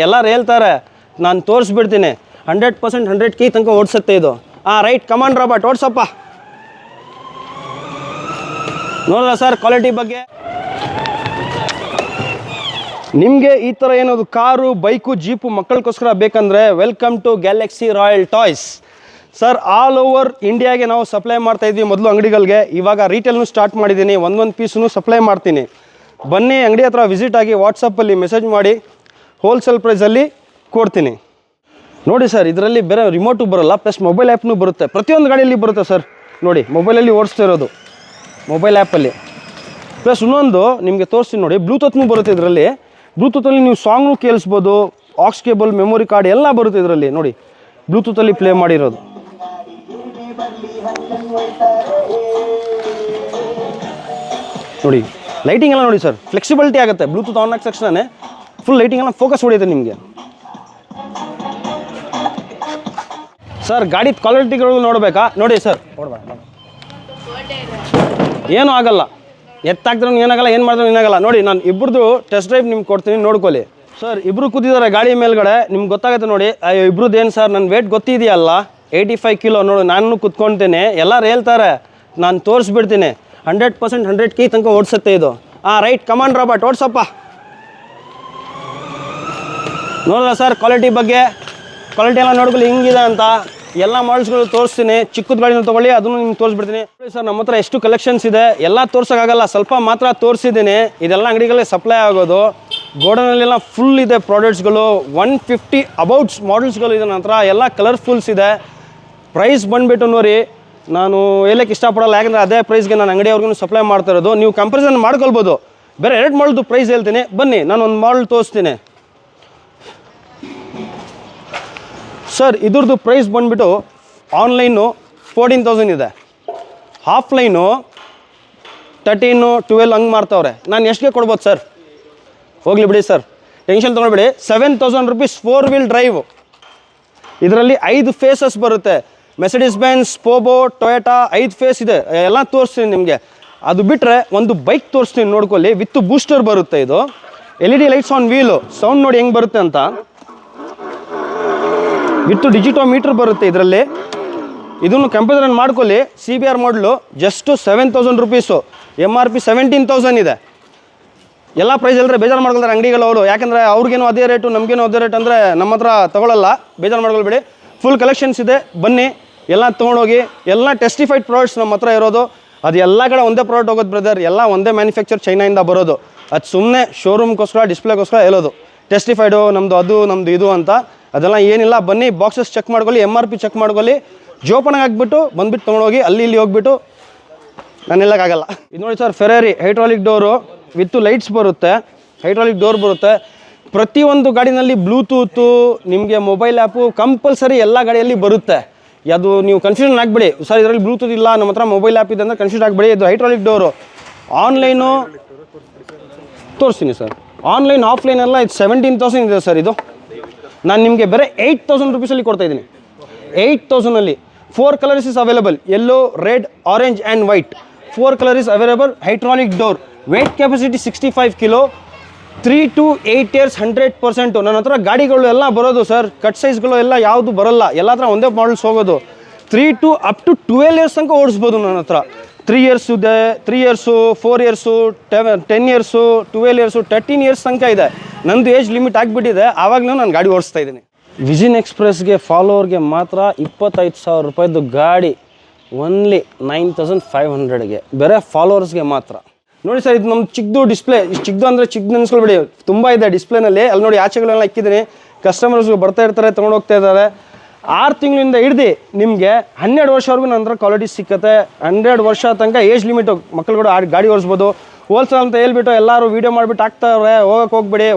ಎಲ್ಲರೂ ಹೇಳ್ತಾರೆ, ನಾನು ತೋರಿಸ್ಬಿಡ್ತೀನಿ 100% 100K ತನಕ ಓಡಿಸುತ್ತೆ ಇದು. ರೈಟ್, ಕಮಾನ್ ರಾಬರ್ಟ್ ಓಡಿಸಪ್ಪ. ನೋಡಲ್ಲ ಸರ್ ಕ್ವಾಲಿಟಿ ಬಗ್ಗೆ. ನಿಮಗೆ ಈ ಥರ ಏನದು ಕಾರು, ಬೈಕು, ಜೀಪು ಮಕ್ಕಳಿಗೋಸ್ಕರ ಬೇಕಂದರೆ welcome to Galaxy Royal Toys. Sir all over ಇಂಡಿಯಾಗೆ ನಾವು ಸಪ್ಲೈ ಮಾಡ್ತಾಯಿದ್ವಿ ಮೊದಲು ಅಂಗಡಿಗಳಿಗೆ. ಇವಾಗ ರೀಟೇಲ್ನು ಸ್ಟಾರ್ಟ್ ಮಾಡಿದ್ದೀನಿ, ಒಂದೊಂದು ಪೀಸನ್ನು ಸಪ್ಲೈ ಮಾಡ್ತೀನಿ. ಬನ್ನಿ ಅಂಗಡಿ ಹತ್ರ ವಿಸಿಟ್ ಆಗಿ ವಾಟ್ಸಪ್ಪಲ್ಲಿ ಮೆಸೇಜ್ ಮಾಡಿ, ಹೋಲ್ಸೇಲ್ ಪ್ರೈಸಲ್ಲಿ ಕೊಡ್ತೀನಿ. ನೋಡಿ ಸರ್, ಇದರಲ್ಲಿ ಬೇರೆ ರಿಮೋಟು ಬರೋಲ್ಲ, ಪ್ಲಸ್ ಮೊಬೈಲ್ ಆ್ಯಪ್ನೂ ಬರುತ್ತೆ. ಪ್ರತಿಯೊಂದು ಗಾಡಿಯಲ್ಲಿ ಬರುತ್ತೆ ಸರ್. ನೋಡಿ ಮೊಬೈಲಲ್ಲಿ ಓಡಿಸ್ತಾ ಇರೋದು ಮೊಬೈಲ್ ಆ್ಯಪಲ್ಲಿ. ಪ್ಲಸ್ ಇನ್ನೊಂದು ನಿಮಗೆ ತೋರಿಸ್ತೀನಿ ನೋಡಿ, ಬ್ಲೂಟೂತ್ನೂ ಬರುತ್ತೆ ಇದರಲ್ಲಿ. ಬ್ಲೂಟೂತಲ್ಲಿ ನೀವು ಸಾಂಗ್ನೂ ಕೇಳಿಸ್ಬೋದು, ಆಕ್ಸ್ ಕೇಬಲ್, ಮೆಮೊರಿ ಕಾರ್ಡ್ ಎಲ್ಲ ಬರುತ್ತೆ ಇದರಲ್ಲಿ. ನೋಡಿ ಬ್ಲೂಟೂತಲ್ಲಿ ಪ್ಲೇ ಮಾಡಿರೋದು. ನೋಡಿ ಲೈಟಿಂಗ್ ಎಲ್ಲ ನೋಡಿ ಸರ್, ಫ್ಲೆಕ್ಸಿಬಿಲಿಟಿ ಆಗುತ್ತೆ. ಬ್ಲೂಟೂತ್ ಆನ್ ಆಗಿದ ತಕ್ಷಣ ಫುಲ್ ಲೈಟಿಂಗ್ ಎಲ್ಲ ಫೋಕಸ್ ಹೊಡೆಯುತ್ತೆ ನಿಮಗೆ. ಸರ್ ಗಾಡಿ ಕ್ವಾಲಿಟಿಗಳು ನೋಡಬೇಕಾ? ನೋಡಿ ಸರ್, ಏನೂ ಆಗಲ್ಲ, ಎತ್ತಾಕ್ದ್ರೂ ಏನಾಗಲ್ಲ, ಏನು ಮಾಡಿದ್ರೂ ಏನಾಗಲ್ಲ. ನೋಡಿ ನಾನು ಇಬ್ಬರದು ಟೆಸ್ಟ್ ಡ್ರೈವ್ ನಿಮ್ಗೆ ಕೊಡ್ತೀನಿ, ನೋಡ್ಕೊಳ್ಳಿ. ಸರ್ ಇಬ್ಬರು ಕೂತಿದ್ದಾರೆ ಗಾಡಿ ಮೇಲ್ಗಡೆ, ನಿಮ್ಗೆ ಗೊತ್ತಾಗುತ್ತೆ ನೋಡಿ. ಇಬ್ರದ್ದು ಏನು ಸರ್, ನನ್ನ ವೇಟ್ ಗೊತ್ತಿದೆಯಲ್ಲ, 85 ಕಿಲೋ. ನೋಡಿ ನಾನು ಕೂತ್ಕೊಳ್ತೇನೆ, ಎಲ್ಲರೂ ಹೇಳ್ತಾರೆ ನಾನು ತೋರಿಸ್ಬಿಡ್ತೀನಿ 100% 100K ತನಕ ಓಡಿಸುತ್ತೆ ಇದು. ರೈಟ್, ಕಮಾನ್ ರಾಬರ್ಟ್ ಓಡಿಸಪ್ಪ. ನೋಡಲ್ಲ ಸರ್ ಕ್ವಾಲಿಟಿ ಬಗ್ಗೆ, ಕ್ವಾಲಿಟಿ ಎಲ್ಲ ನೋಡ್ಕೊಳ್ಳಿ ಹಿಂಗಿದೆ ಅಂತ. ಎಲ್ಲ ಮಾಡಲ್ಸ್ಗಳು ತೋರಿಸ್ತೀನಿ. ಚಿಕ್ಕದ ಗಾಡಿನ ತೊಗೊಳ್ಳಿ, ಅದನ್ನು ನಿಮ್ಗೆ ತೋರಿಸ್ಬಿಡ್ತೀನಿ. ಸರ್ ನಮ್ಮ ಹತ್ರ ಎಷ್ಟು ಕಲೆಕ್ಷನ್ಸ್ ಇದೆ, ಎಲ್ಲ ತೋರ್ಸೋಕ್ಕಾಗಲ್ಲ, ಸ್ವಲ್ಪ ಮಾತ್ರ ತೋರಿಸಿದ್ದೀನಿ. ಇದೆಲ್ಲ ಅಂಗಡಿಗಳೇ ಸಪ್ಲೈ ಆಗೋದು. ಗೋಡನಲ್ಲೆಲ್ಲ ಫುಲ್ ಇದೆ ಪ್ರಾಡಕ್ಟ್ಸ್ಗಳು. 150 ಅಬೌಟ್ಸ್ ಮಾಡಲ್ಸ್ಗಳು ಇದೆ ನನ್ನ ಹತ್ರ, ಎಲ್ಲ ಕಲರ್ಫುಲ್ಸ್ ಇದೆ. ಪ್ರೈಸ್ ಬಂದುಬಿಟ್ಟು ನೋಡಿ, ನಾನು ಹೇಳಕ್ಕೆ ಇಷ್ಟಪಡಲ್ಲ, ಯಾಕಂದರೆ ಅದೇ ಪ್ರೈಸ್ಗೆ ನಾನು ಅಂಗಡಿಯವ್ರಿಗೂ ಸಪ್ಲೈ ಮಾಡ್ತಾ ಇರೋದು. ನೀವು ಕಂಪ್ಯಾರಿಸನ್ ಮಾಡ್ಕೊಳ್ಬೋದು. ಬೇರೆ 2 ಮಾಡಲ್ದು ಪ್ರೈಸ್ ಹೇಳ್ತೀನಿ, ಬನ್ನಿ ನಾನು ಒಂದು ಮಾಡಲ್ ತೋರಿಸ್ತೀನಿ. ಸರ್ ಇದ್ರದ್ದು ಪ್ರೈಸ್ ಬಂದುಬಿಟ್ಟು ಆನ್ಲೈನು 14,000 ಇದೆ, ಆಫ್ಲೈನು 13, 12 ಹಂಗೆ ಮಾರ್ತವ್ರೆ. ನಾನು ಎಷ್ಟಿಗೆ ಕೊಡ್ಬೋದು ಸರ್? ಹೋಗಲಿ ಬಿಡಿ ಸರ್, ಟೆನ್ಷನ್ ತೊಗೊಳ್ಬೇಡಿ. 7,000 ರೂಪೀಸ್ 4 ವೀಲ್ ಡ್ರೈವ್. ಇದರಲ್ಲಿ 5 ಫೇಸಸ್ ಬರುತ್ತೆ. Mercedes Benz, Volvo, Toyota 5 phase ಇದೆ. ಎಲ್ಲ ತೋರಿಸ್ತೀನಿ ನಿಮಗೆ. ಅದು ಬಿಟ್ಟರೆ ಒಂದು ಬೈಕ್ ತೋರಿಸ್ತೀನಿ, ನೋಡ್ಕೊಳ್ಳಿ. ವಿತ್ ಬೂಸ್ಟರ್ ಬರುತ್ತೆ ಇದು. LED lights on wheel. Sound ನೋಡಿ ಹೆಂಗೆ ಬರುತ್ತೆ ಅಂತ. ವಿತ್ ಡಿಜಿಟೋಮೀಟರ್ ಬರುತ್ತೆ ಇದರಲ್ಲಿ. ಇದನ್ನು ಕಂಪ್ಯಾರಿಸನ್ ಮಾಡ್ಕೊಳ್ಳಿ. CBR ಮಾಡಲು ಜಸ್ಟು 7,000 ರೂಪೀಸು. MRP 17,000 ಇದೆ. ಎಲ್ಲ ಪ್ರೈಸ್ ಎಲ್ಲರೆ ಬೇಜಾರು ಮಾಡ್ಕೊಳ್ತಾರೆ ಅಂಗಡಿಗಳವರು, ಯಾಕಂದರೆ ಅವ್ರಿಗೇನೋ ಅದೇ ರೇಟು, ನಮಗೇನೋ ಅದೇ ರೇಟ್ ಅಂದರೆ ನಮ್ಮ ಹತ್ರ ತೊಗೊಳ್ಳಲ್ಲ. ಬೇಜಾರು ಮಾಡ್ಕೊಳ್ಬೇಡಿ, ಫುಲ್ ಕಲೆಕ್ಷನ್ಸ್ ಇದೆ. ಬನ್ನಿ ಎಲ್ಲ ತೊಗೊಂಡೋಗಿ. ಎಲ್ಲ ಟೆಸ್ಟಿಫೈಡ್ ಪ್ರಾಡಕ್ಟ್ಸ್ ನಮ್ಮ ಹತ್ರ ಇರೋದು. ಅದು ಎಲ್ಲ ಕಡೆ ಒಂದೇ ಪ್ರಾಡಕ್ಟ್ ಹೋಗೋದು ಬ್ರದರ್, ಎಲ್ಲ ಒಂದೇ ಮ್ಯಾನುಫ್ಯಾಕ್ಚರ್, ಚೈನಾಯಿಂದ ಬರೋದು. ಅದು ಸುಮ್ಮನೆ ಶೋರೂಮ್ಗೋಸ್ಕರ, ಡಿಸ್ಪ್ಲೇಗೋಸ್ಕರ ಹೇಳೋದು. ಟೆಸ್ಟಿಫೈಡು ನಮ್ಮದು ಅದು, ನಮ್ಮದು ಇದು ಅಂತ. ಅದೆಲ್ಲ ಏನಿಲ್ಲ. ಬನ್ನಿ, ಬಾಕ್ಸಸ್ ಚೆಕ್ ಮಾಡ್ಕೊಳ್ಳಿ, MRP ಚೆಕ್ ಮಾಡ್ಕೊಳ್ಳಿ, ಜೋಪನಾಗಿ ಹಾಕ್ಬಿಟ್ಟು ಬಂದುಬಿಟ್ಟು ತೊಗೊಂಡೋಗಿ. ಅಲ್ಲಿ ಇಲ್ಲಿ ಹೋಗ್ಬಿಟ್ಟು ನಾನು ಹೇಳೋಕ್ಕಾಗಲ್ಲ. ಇದು ನೋಡಿ sir, Ferrari hydraulic door with lights ಬರುತ್ತೆ, ಹೈಡ್ರಾಲಿಕ್ ಡೋರ್ ಬರುತ್ತೆ. ಪ್ರತಿಯೊಂದು ಗಾಡಿನಲ್ಲಿ ಬ್ಲೂಟೂತು, ನಿಮಗೆ ಮೊಬೈಲ್ ಆ್ಯಪು ಕಂಪಲ್ಸರಿ ಎಲ್ಲ ಗಾಡಿಯಲ್ಲಿ ಬರುತ್ತೆ. ಅದು ನೀವು ಕನ್ಫ್ಯೂಷನ್ ಆಗಬೇಡಿ, ಸರ್ ಇದರಲ್ಲಿ ಬ್ಲೂಟೂತ್ ಇಲ್ಲ, ನಮ್ಮ ಹತ್ರ ಮೊಬೈಲ್ ಆ್ಯಪ್ ಇದೆ ಅಂದರೆ ಕನ್ಫ್ಯೂಷನ್ ಆಗಬೇಡಿ. ಇದು ಹೈಡ್ರಾಲಿಕ್ ಡೋರು. ಆನ್ಲೈನು ತೋರಿಸ್ತೀನಿ ಸರ್. ಆನ್ಲೈನ್, ಆಫ್ಲೈನ್ ಎಲ್ಲ ಇದು 17,000 ಇದೆ ಸರ್. ಇದು ನಾನು ನಿಮಗೆ ಬೇರೆ 8,000 ರೂಪೀಸಲ್ಲಿ ಕೊಡ್ತಾಯಿದ್ದೀನಿ. 8,000ಅಲ್ಲಿ 4 colours is available. Yellow, red, orange and white. 4 colour is available. Hydraulic door. Weight capacity 65 kilo. 3 to 8 years 100%. ನನ್ನ ಹತ್ರ ಗಾಡಿಗಳು ಎಲ್ಲ ಬರೋದು ಸರ್. ಕಟ್ ಸೈಜ್ಗಳು ಎಲ್ಲ ಯಾವುದು ಬರೋಲ್ಲ, ಎಲ್ಲ ಹತ್ರ ಒಂದೇ ಮಾಡಲ್ಸ್ ಹೋಗೋದು. 3 to up to 12 years ತನಕ ಓಡಿಸ್ಬೋದು ನನ್ನ ಹತ್ರ. 3 years ಇದೆ, 3 years, 4 years, 10 years, 12 years, 13 years ತನಕ ಇದೆ. ನಂದು ಏಜ್ ಲಿಮಿಟ್ ಆಗಿಬಿಟ್ಟಿದೆ, ಆವಾಗಲೂ ನಾನು ಗಾಡಿ ಓಡಿಸ್ತಾ ಇದ್ದೀನಿ. ವಿಜಿನ್ ಎಕ್ಸ್ಪ್ರೆಸ್ಗೆ ಫಾಲೋವರ್ಗೆ ಮಾತ್ರ 25,000 ರೂಪಾಯಿದು ಗಾಡಿ, ಓನ್ಲಿ 9,500ಗೆ. ಬೇರೆ ಫಾಲೋವರ್ಸ್ಗೆ ಮಾತ್ರ. ನೋಡಿ ಸರ್, ಇದು ನಮ್ಮ ಚಿಕ್ಕದು ಡಿಸ್ಪ್ಲೇ. ಇಷ್ಟು ಚಿಕ್ಕದು ಅಂದರೆ ಚಿಕ್ಕದು ನೆನೆಸ್ಕೊಳ್ಬೇಡಿ, ತುಂಬ ಇದೆ ಡಿಸ್ಪ್ಲೇನಲ್ಲಿ. ಅಲ್ಲಿ ನೋಡಿ ಆಚೆಗಳೆಲ್ಲ ಇಕ್ಕಿದ್ದೀನಿ. ಕಸ್ಟಮರ್ಸ್ಗಳು ಬರ್ತಾ ಇರ್ತಾರೆ, ತೊಗೊಂಡು ಹೋಗ್ತಾ ಇದ್ದಾರೆ. 6 ತಿಂಗಳಿಂದ ಹಿಡ್ದು ನಿಮಗೆ 12 ವರ್ಷವರೆಗೂ ನನ್ನ ಹತ್ರ ಕ್ವಾಲಿಟಿ ಸಿಕ್ಕತ್ತೆ. 12 ವರ್ಷ ತನಕ ಏಜ್ ಲಿಮಿಟು, ಮಕ್ಕಳುಗಳು ಗಾಡಿ ಓಡಿಸ್ಬೋದು. ಹೋಲ್ಸೇಲ್ ಅಂತ ಹೇಳ್ಬಿಟ್ಟು ಎಲ್ಲರೂ ವೀಡಿಯೋ ಮಾಡಿಬಿಟ್ಟು ಹಾಕ್ತಾರೆ, ಹೋಗ್ಬೇಡಿ,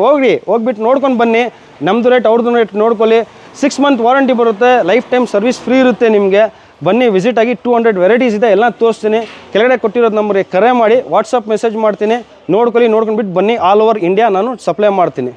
ಹೋಗ್ಬಿಟ್ಟು ನೋಡ್ಕೊಂಡು ಬನ್ನಿ. ನಮ್ಮದು ರೇಟ್ ಅವ್ರದ್ದು ರೇಟ್ ನೋಡ್ಕೊಳ್ಳಿ. 6 month ವಾರಂಟಿ ಬರುತ್ತೆ, ಲೈಫ್ ಟೈಮ್ ಸರ್ವಿಸ್ ಫ್ರೀ ಇರುತ್ತೆ ನಿಮಗೆ. ಬನ್ನಿ, ವಿಸಿಟ್ ಆಗಿ. 200 ವೆರೈಟೀಸ್ ಇದೆ, ಎಲ್ಲ ತೋರಿಸ್ತೀನಿ. ಕೆಳಗಡೆ ಕೊಟ್ಟಿರೋದು ನಂಬರ್ಗೆ ಕರೆ ಮಾಡಿ, ವಾಟ್ಸಪ್ ಮೆಸೇಜ್ ಮಾಡ್ತೀನಿ. ನೋಡ್ಕೊಂಡ್ಬಿಟ್ಟು ಬನ್ನಿ. ಆಲ್ ಓವರ್ ಇಂಡಿಯಾ ನಾನು ಸಪ್ಲೈ ಮಾಡ್ತೀನಿ.